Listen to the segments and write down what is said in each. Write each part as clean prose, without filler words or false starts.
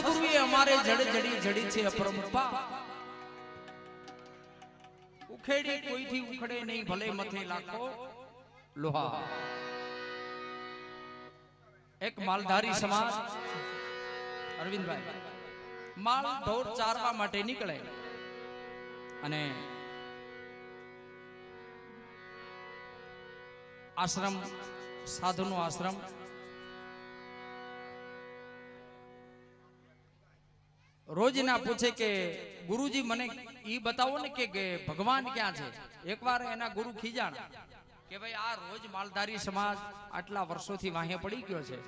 સદગુરુએ અમારે જડ જડી જડી છે અપરંપા, ઉખેડી કોઈથી ઉખડે નહીં ભલે મથે લાખો લોહા. એક માલધારી સમાજ અરવિંદભાઈ માલ ઢોર ચારવા માટે નીકળે અને આશ્રમ સાધુનો આશ્રમ રોજના પૂછે કે ગુરુજી મને ઈ બતાવો ને કે ભગવાન ક્યાં છે. એકવાર એના ગુરુ ખીજાણા કે ભાઈ આ રોજ માલધારી સમાજ આટલા વર્ષોથી વાહે પડી ગયો છે,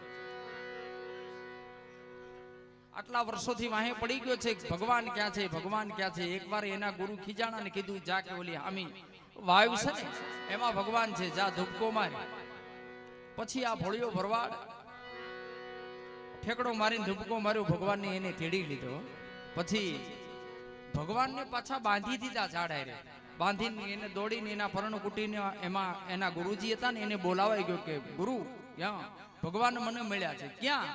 આટલા વર્ષોથી વાહે પડી ગયો છે, ભગવાન ક્યાં છે, ભગવાન ક્યાં છે. એકવાર એના ગુરુ ખીજાણા ને કીધું જા કે ઓલી હામી વાયુ છે ને એમાં ભગવાન છે, જા ધૂપકો માર. પછી આ ભોળિયો ભરવાડ ઠેકડો મારીને ધૂપકો માર્યો, ભગવાનને એને તેડી લીધો. પછી ભગવાનને પાછા બાંધી દીધા ઝાડ રે, બાંધીને એને દોડીને એના પરણ કુટીને એમાં એના ગુરુજી હતા ને એને બોલાવાઈ ગયો કે ગુરુ ક્યાં ભગવાન મને મળ્યા છે, ક્યાં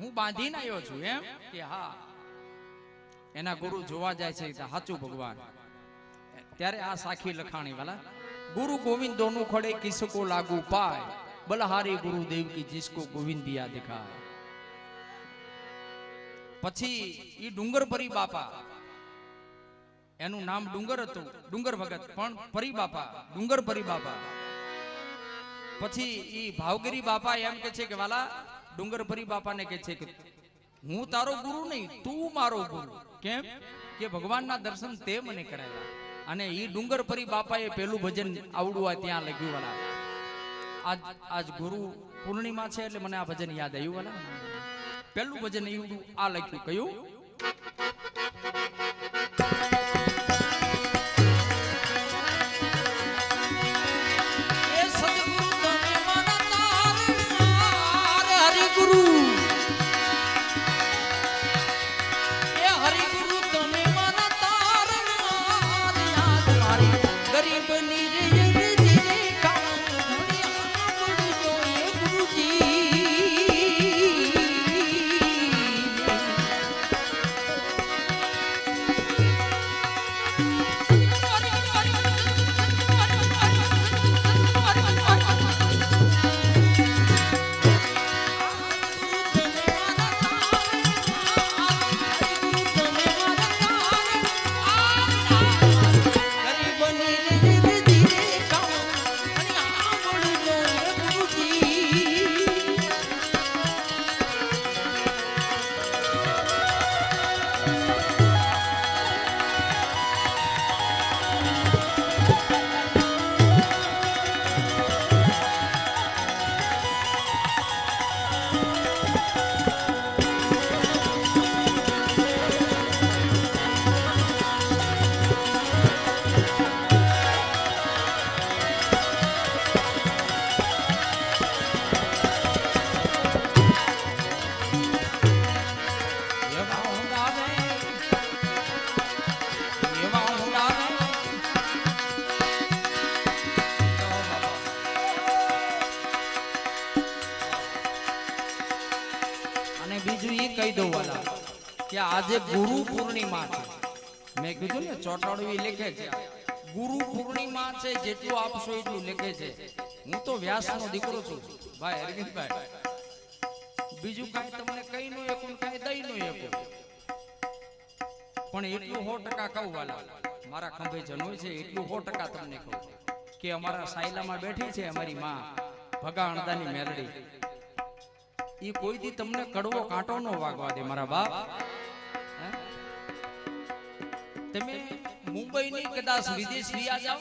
હું બાંધીને આવ્યો છું એમ કે હા. એના ગુરુ જોવા જાય છે સાચું ભગવાન. ત્યારે આ સાખી લખાણી વાલા ગુરુ ગોવિંદ દોનું ખડે કિસકો લાગુ પાય, બલહારી ગુરુદેવ કી जिसको गोविंद दिया दिखाए. પછી ઈ ડુંગર પરી બાપા, એનું નામ ડુંગર હતું, ડુંગર ભગત પણ પરી બાપા, ડુંગર પરી બાપા. પછી ઈ ભાવગીરી બાપા એમ કે છે કે વાલા ડુંગર પરી બાપાને કે છે કે હું તારો ગુરુ નહીં, તું મારો ગુરુ. કેમ કે ભગવાનના દર્શન તે મને કરાવ્યા. અને ઈ ડુંગર પરી બાપાએ પેલું ભજન આવડું આ ત્યાં લખ્યું વાલા. આજ ગુરુ પૂર્ણિમા છે એટલે મને આ ભજન યાદ આવ્યું વાલા. પેલું ભજન એવું આ લખ્યું, કયું કે આજે ગુરુ પૂર્ણિમા છે. મેં કીધું ને ચોટાડવી લખે છે ગુરુ પૂર્ણિમા છે, જેટલું આપશો એટલું લખે છે. હું તો વ્યાસનો દીકરો છું ભાઈ અરવિંદભાઈ, બીજું કાંઈ તમને કઈ નો એકું કાંઈ દઈ નો એકું, પણ એટલું 100% કહું વાલા મારા ખંભે જનોય છે, એટલું 100% તમને કહું કે અમારા સાયલામાં બેઠી છે અમારી માં ભગા અણદાની મેરડી. ઈ કોઈથી તમને કડવો કાંટો નો વાગવા દે મારા બાપ. તમે મુંબઈ ની કદાચ વિદેશ વિયા જાવ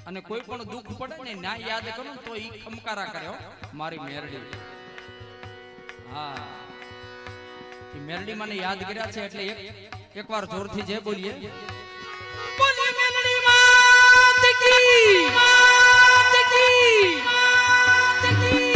અને કોઈ પણ દુઃખ પડે ને ના યાદ કરો તો ઈ ખમકારા કર્યો મારી મેરડી. હા ઈ મેરડી મને યાદ કર્યા છે એટલે એકવાર જોરથી જે બોલીએ, બોલી મેરડી માત કી માત કી માત કી.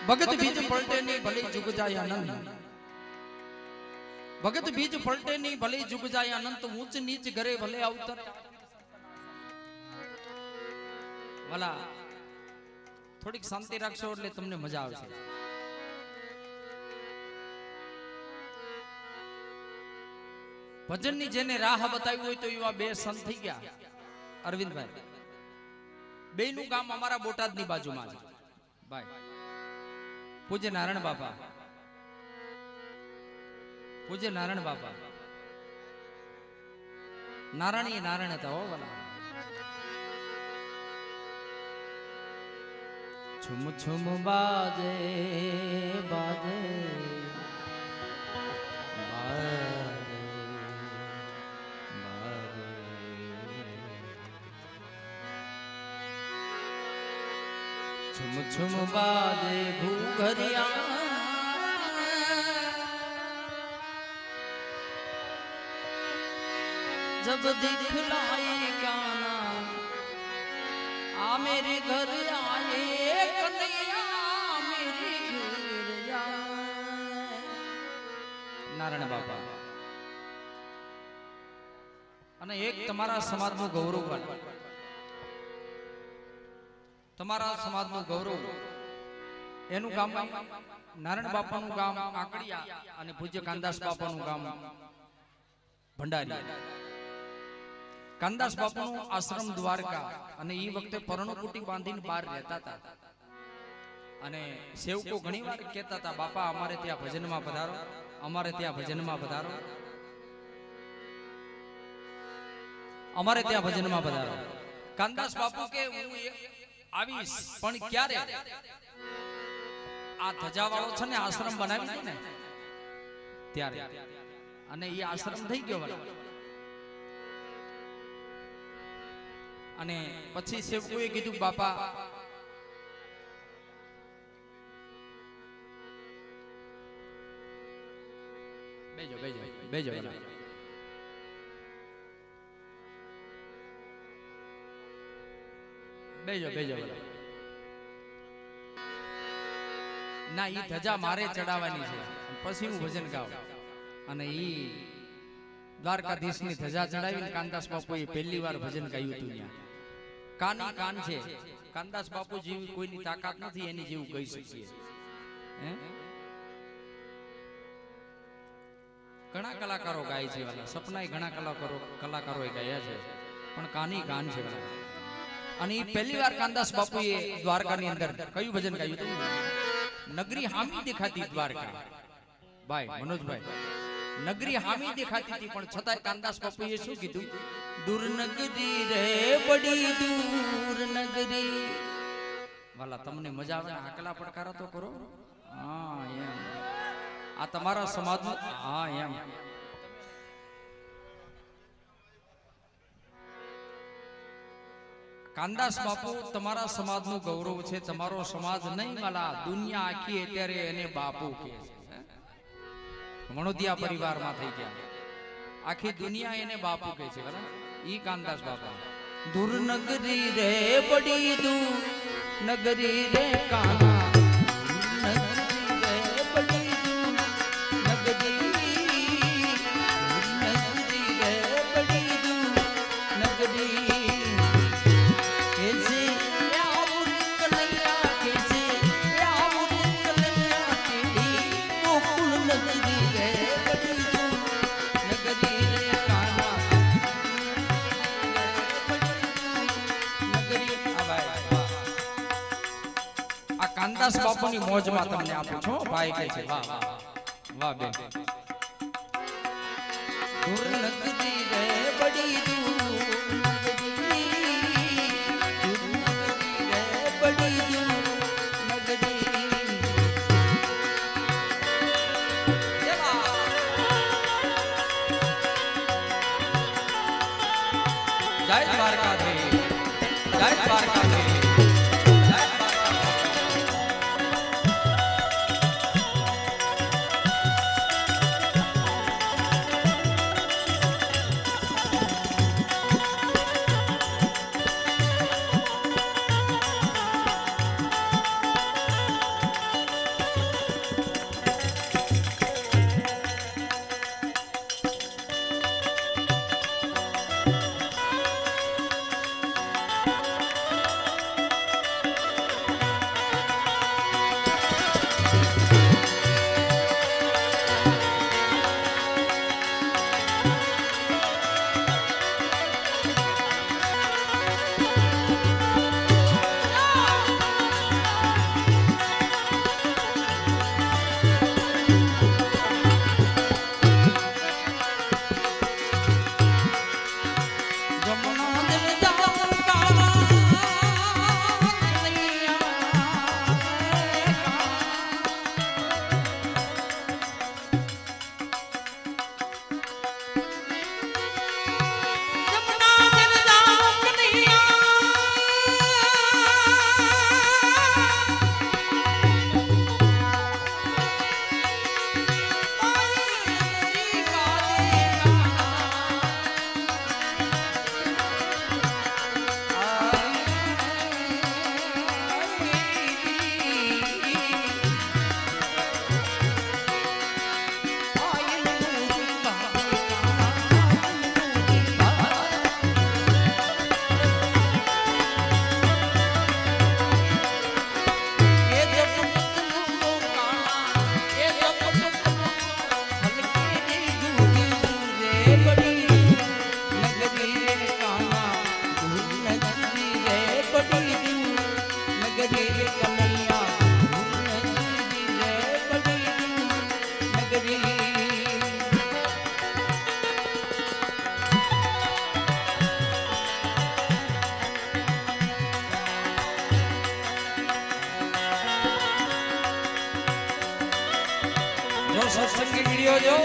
ભગત બીજ પલટે ની ભલે જુગ જાય આનંદ, ભગત બીજ પલટે ની ભલે જુગ જાય અનંત, ઊંચ નીચ ઘરે ભલે અવતર વાલા. થોડીક શાંતિ રાખશો એટલે તમને મજા આવશે. ભજનની જેને રાહ બતાવી હોય તો એવા બે સંત થઈ ગયા અરવિંદભાઈ. બેનું ગામ અમારા બોટાદની બાજુમાં છે ભાઈ. પૂજ્ય નારાયણ બાપા, પૂજ્ય નારાયણ બાપા. નારાયણ નારાયણ હતા હો વાલા. છુમ છુમ બાજે બાજે છુમ છુમ બાજે ભૂઘરિયા, जब दिखलाए गाना आ मेरे घर आए कन्हैया मेरे घर आए. નારાયણ બાપા. અને એક તમારા સમાજનું ગૌરવ, તમારા સમાજનું ગૌરવ એનું ગામ નારાયણ બાપાનું ગામ આકડિયા અને પૂજ્ય કાનદાસ બાપાનું ગામ ભંડારી. કાનદાસ બાપુનું આશ્રમ દ્વારકા, અને એ વખતે પરણકુટી બાંધીને બહાર રહેતા હતા. અને સેવકો ઘણીવાર કહેતા હતા, બાપા અમારે ત્યાં ભજનમાં પધારો, અમારે ત્યાં ભજનમાં પધારો, અમારે ત્યાં ભજનમાં પધારો. કાનદાસ બાપુ કે હું આવીશ, પણ ક્યારે? આ ધજાવાળો છે ને આશ્રમ બનાવી દે ને ત્યારે. અને એ આશ્રમ થઈ ગયો વાળા. અને પછી સેવકોએ કીધું, બાપા બેજો બેજો બેજો બેજો બેજો. ના, ઈ ધજા મારે ચડાવવાની છે, પછી હું ભજન ગાઉં. અને ઈ દ્વારકાધીશની ધજા ચડાવીને કાનદાસ બાપુએ પહેલી વાર ભજન ગાયું હતું. ત્યાં કાની કાન છે. કાનદાસ બાપુ જેવી કોઈની તાકાત નથી એની જેવું કહી શકીએ. ઘણા કલાકારો ગાય છે વાલા, સપનાએ ઘણા કલાકારોએ ગાયા છે, પણ કાની કાન છે વાલા. અને એ પહેલી વાર કાનદાસ બાપુએ દ્વારકાની અંદર કયું ભજન ગાયું હતું? નગરી હામી દેખાતી દ્વારકા. ભાઈ મનોજભાઈ, નગરી હામી દેખાતી હતી, પણ છતાંય કાનદાસ બાપુએ શું કીધું? દૂર નગરી રે બડી દૂર નગરી. વાલા તમને મજા આવે? આકલા પડકારો તો કરો. હા એમ, આ તમારા સમાજનું. હા એમ. કાનદાસ બાપુ તમારા સમાજનું ગૌરવ છે. તમારો સમાજ નહીં વાલા, દુનિયા આખી અત્યારે એને બાપુ કહે છે. મણોદિયા પરિવારમાં થઈ ગયા, આખી દુનિયા એને બાપુ કહે છે. બરાબર? ઈ કાનદાસ બાપા. દૂર નગરી રે બડી દૂર નગરી રે કાના, નગરી રે બડી દૂર નગરી, નગરી રે બડી દૂર નગરી. કાનદાસ બાપુની મોજમાં તમને આપું છું. ભાઈ કહે છે વાહ વાહ વાહ બેન. દૂર નગરી રે બડી દૂર નગરી, દૂર નગરી રે બડી દૂર નગરી. જય દ્વારકાધીશ, જય દ્વારકાધીશ. સત્સંગી વિડિયો જો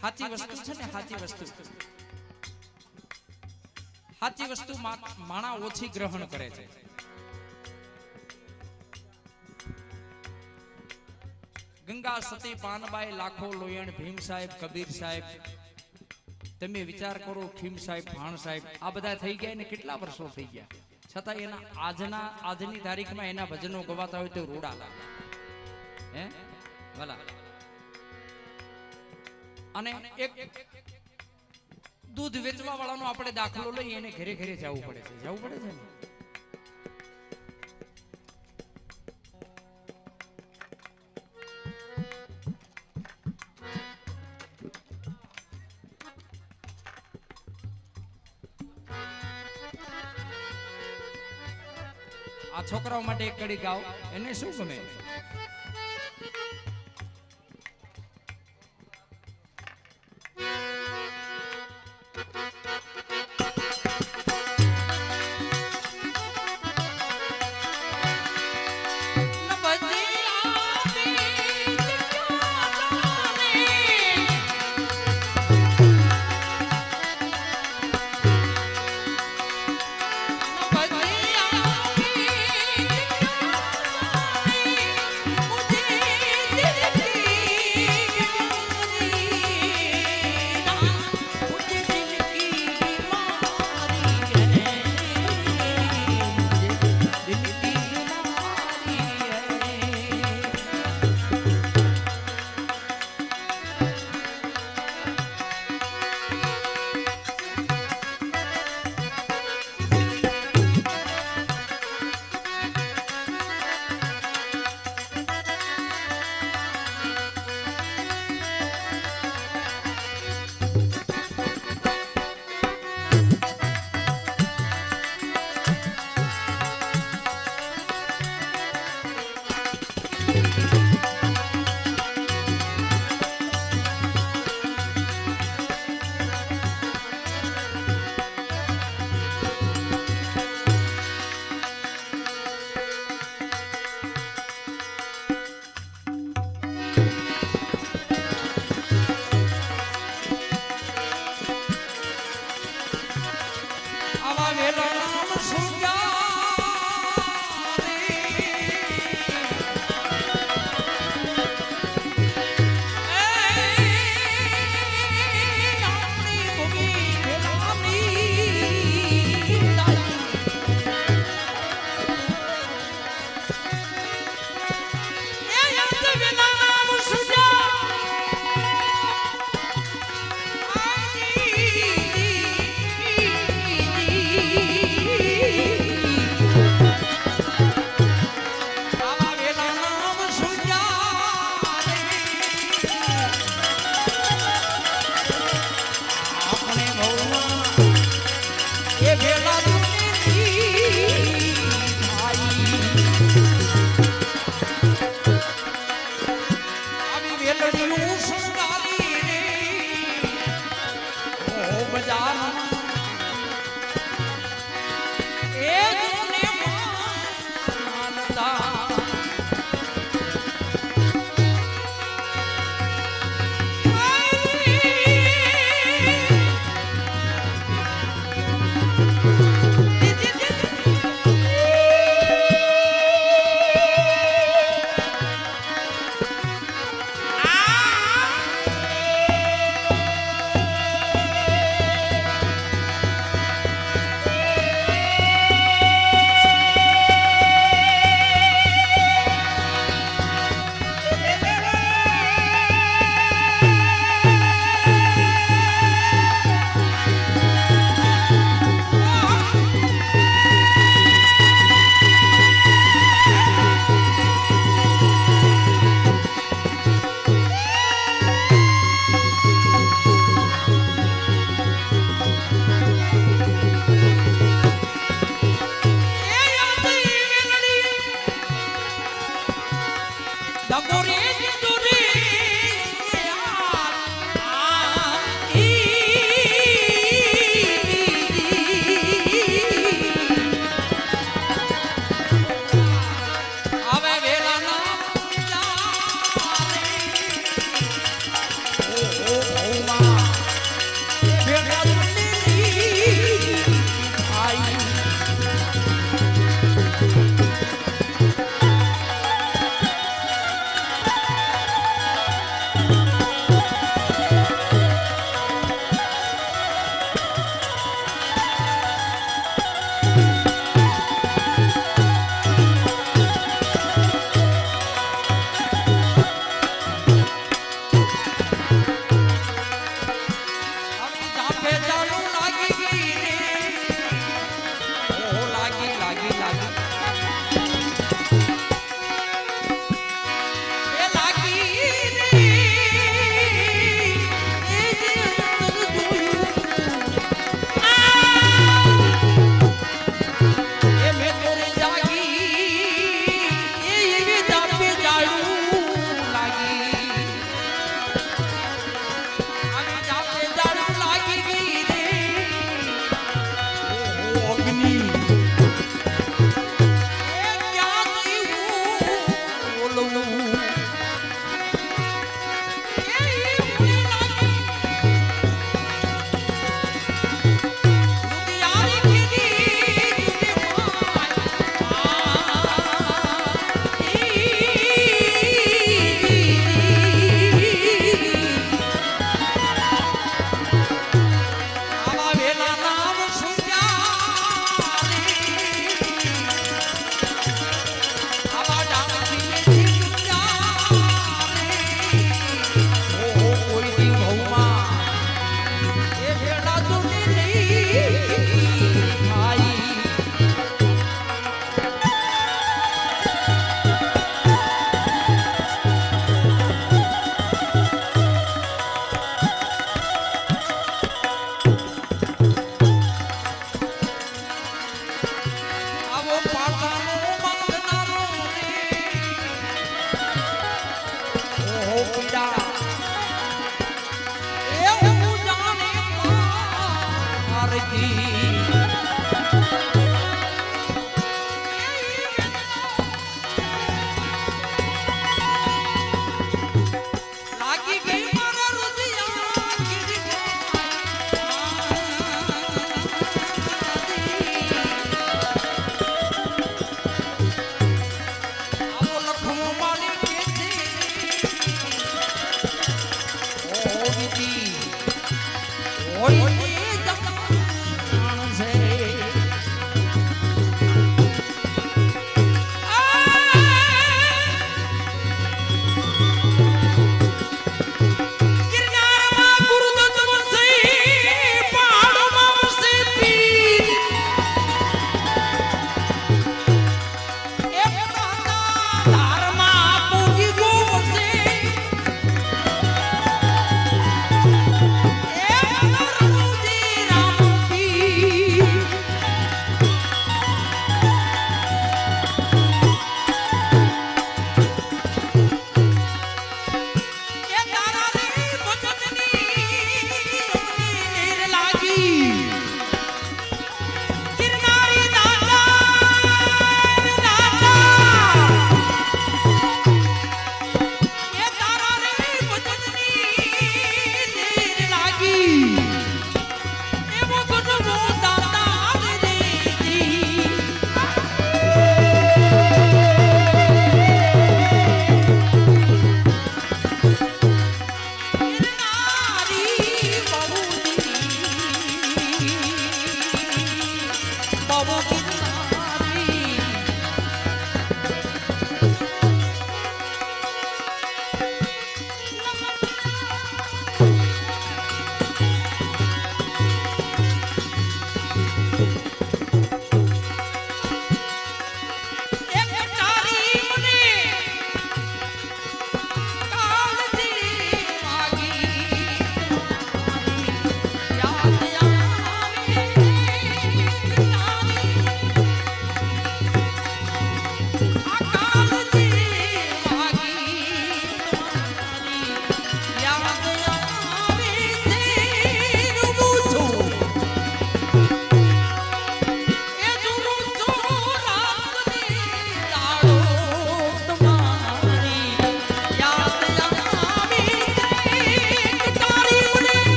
સાચી વસ્તુ છે ને સાચી વસ્તુ માણા ઓછી ગ્રહણ કરે છે. ગંગા સતી પાનબાઈ લાખો લોયણ ભીમ સાહેબ કબીર સાહેબ તમે વિચાર કરો ખીમ સાહેબ ભાણ સાહેબ આ બધા થઈ ગયા ને કેટલા વર્ષો થઈ ગયા છતાં એના આજની તારીખમાં એના ભજનો ગવાતા હોય તો રોડા લાગે હે ભલા. અને એક દૂધ વેચવા વાળાનો આપણે દાખલો લઈએ એને ઘરે ઘરે જવું પડે છે ને. આ છોકરાઓ માટે એક કડી ગાઓ, એને શું ગમે? આવા વેલા નામ સુજા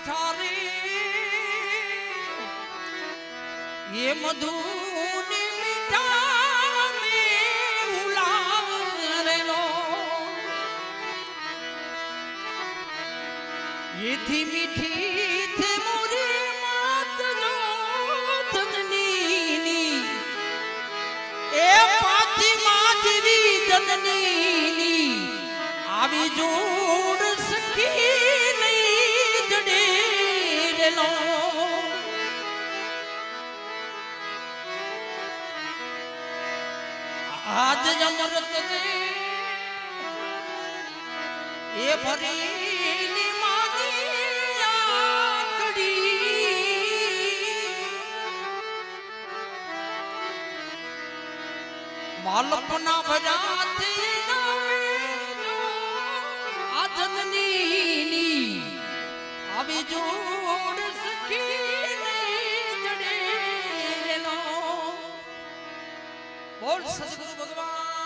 મીઠા રે એ મધુની મીઠા મે ઉલારેલો એથી મીઠી થે મોરી માત જો જનની એ પાછી માધવી જનની આવી જોડ સખી નહીં જડે રેલો આજ અમૃત રે એ ભરી માની આંકડી બાલપના ભરાથી આ જનની આવી જોડ સખી જડે રેલો બોલ સદગુરુ ભગવાન